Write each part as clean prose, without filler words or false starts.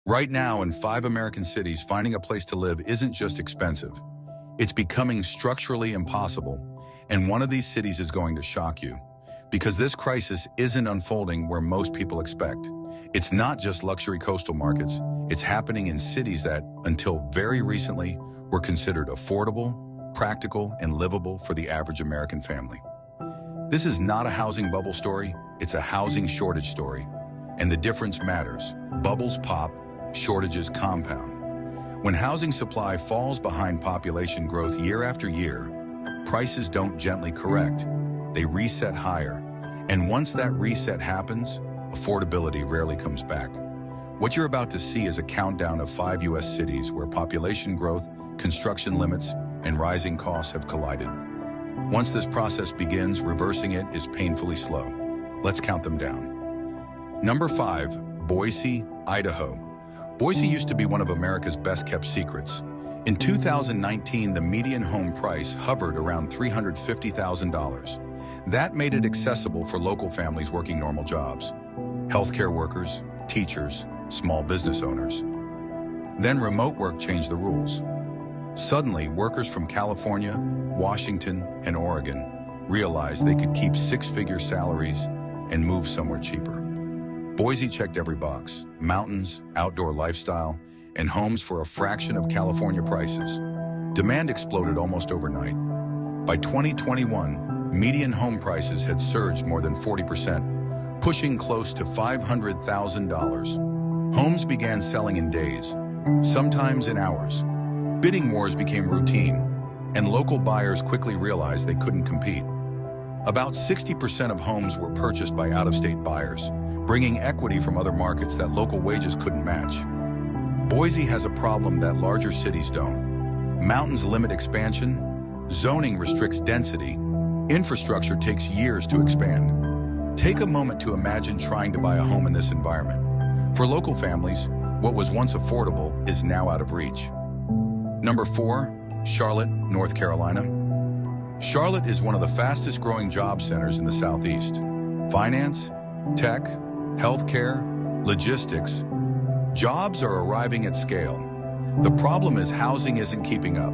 Right now, in 5 American cities, finding a place to live isn't just expensive. It's becoming structurally impossible, and one of these cities is going to shock you. Because this crisis isn't unfolding where most people expect. It's not just luxury coastal markets, it's happening in cities that, until very recently, were considered affordable, practical, and livable for the average American family. This is not a housing bubble story, it's a housing shortage story. And the difference matters. Bubbles pop, shortages compound. When housing supply falls behind population growth year after year, prices don't gently correct, they reset higher. And once that reset happens, affordability rarely comes back. What you're about to see is a countdown of 5 U.S. cities where population growth, construction limits, and rising costs have collided. Once this process begins, reversing it is painfully slow. Let's count them down. Number 5, Boise, Idaho. Boise used to be one of America's best-kept secrets. In 2019, the median home price hovered around $350,000. That made it accessible for local families working normal jobs, healthcare workers, teachers, small business owners. Then remote work changed the rules. Suddenly, workers from California, Washington, and Oregon realized they could keep six-figure salaries and move somewhere cheaper. Boise checked every box: mountains, outdoor lifestyle, and homes for a fraction of California prices. Demand exploded almost overnight. By 2021, median home prices had surged more than 40%, pushing close to $500,000. Homes began selling in days, sometimes in hours. Bidding wars became routine, and local buyers quickly realized they couldn't compete. About 60% of homes were purchased by out-of-state buyers, bringing equity from other markets that local wages couldn't match. Boise has a problem that larger cities don't. Mountains limit expansion, zoning restricts density, infrastructure takes years to expand. Take a moment to imagine trying to buy a home in this environment. For local families, what was once affordable is now out of reach. Number 4, Charlotte, North Carolina. Charlotte is one of the fastest growing job centers in the Southeast. Finance, tech, healthcare, logistics. Jobs are arriving at scale. The problem is housing isn't keeping up.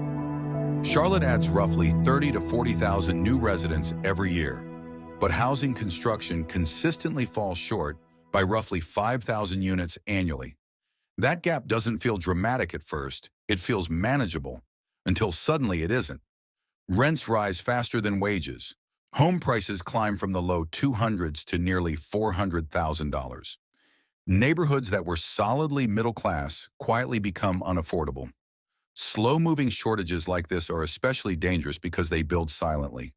Charlotte adds roughly 30 to 40,000 new residents every year, but housing construction consistently falls short by roughly 5,000 units annually. That gap doesn't feel dramatic at first, it feels manageable, until suddenly it isn't. Rents rise faster than wages. Home prices climb from the low 200s to nearly $400,000. Neighborhoods that were solidly middle class quietly become unaffordable. Slow-moving shortages like this are especially dangerous because they build silently.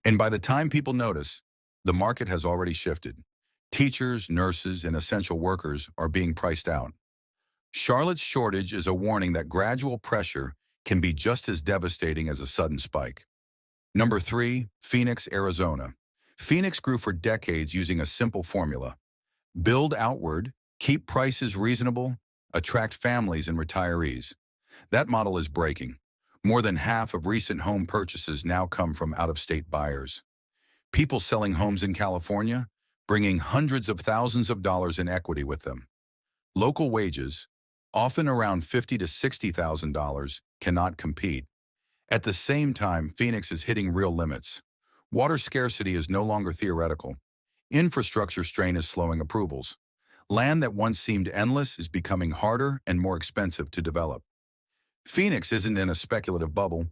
And by the time people notice, the market has already shifted. Teachers, nurses, and essential workers are being priced out. Charlotte's shortage is a warning that gradual pressure can be just as devastating as a sudden spike. Number 3, Phoenix, Arizona. Phoenix grew for decades using a simple formula: build outward, keep prices reasonable, attract families and retirees. That model is breaking. More than half of recent home purchases now come from out-of-state buyers. People selling homes in California, bringing hundreds of thousands of dollars in equity with them. Local wages, often around $50,000 to $60,000, cannot compete. At the same time, Phoenix is hitting real limits. Water scarcity is no longer theoretical. Infrastructure strain is slowing approvals. Land that once seemed endless is becoming harder and more expensive to develop. Phoenix isn't in a speculative bubble,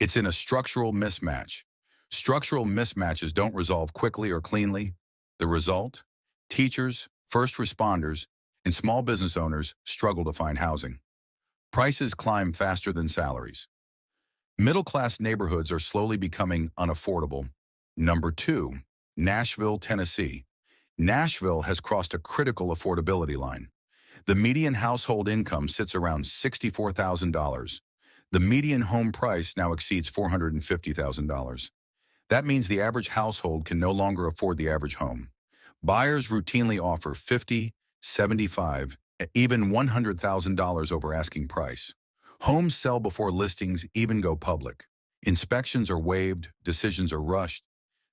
it's in a structural mismatch. Structural mismatches don't resolve quickly or cleanly. The result? Teachers, first responders, and small business owners struggle to find housing. Prices climb faster than salaries. Middle-class neighborhoods are slowly becoming unaffordable. Number 2, Nashville, Tennessee. Nashville has crossed a critical affordability line. The median household income sits around $64,000. The median home price now exceeds $450,000. That means the average household can no longer afford the average home. Buyers routinely offer $50,000, $75,000, even $100,000 over asking price. Homes sell before listings even go public. Inspections are waived, decisions are rushed.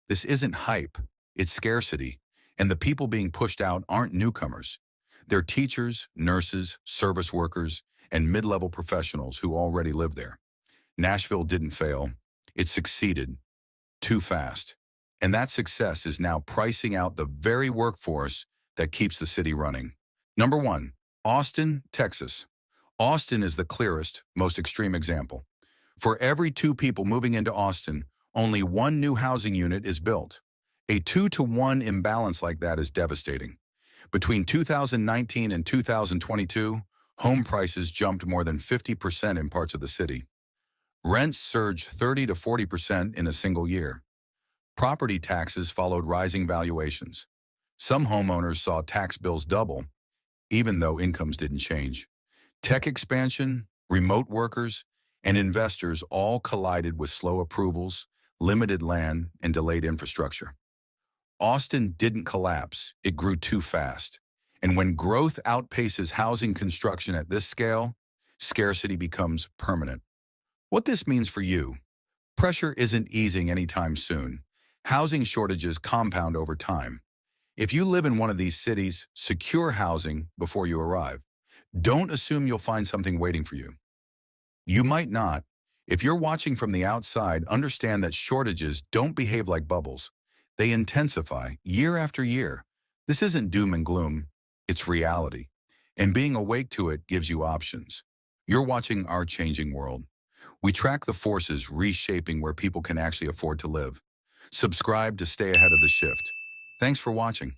This isn't hype, it's scarcity, and the people being pushed out aren't newcomers. They're teachers, nurses, service workers, and mid-level professionals who already live there. Nashville didn't fail. It succeeded too fast. And that success is now pricing out the very workforce that keeps the city running. Number one, Austin, Texas. Austin is the clearest, most extreme example. For every two people moving into Austin, only one new housing unit is built. A 2-to-1 imbalance like that is devastating. Between 2019 and 2022, home prices jumped more than 50% in parts of the city. Rents surged 30 to 40% in a single year. Property taxes followed rising valuations. Some homeowners saw tax bills double, even though incomes didn't change. Tech expansion, remote workers, and investors all collided with slow approvals, limited land, and delayed infrastructure. Austin didn't collapse, it grew too fast. And when growth outpaces housing construction at this scale, scarcity becomes permanent. What this means for you: pressure isn't easing anytime soon. Housing shortages compound over time. If you live in one of these cities, secure housing before you arrive. Don't assume you'll find something waiting for you. You might not. If you're watching from the outside, understand that shortages don't behave like bubbles. They intensify year after year. This isn't doom and gloom, it's reality. And being awake to it gives you options. You're watching our changing world. We track the forces reshaping where people can actually afford to live. Subscribe to stay ahead of the shift. Thanks for watching.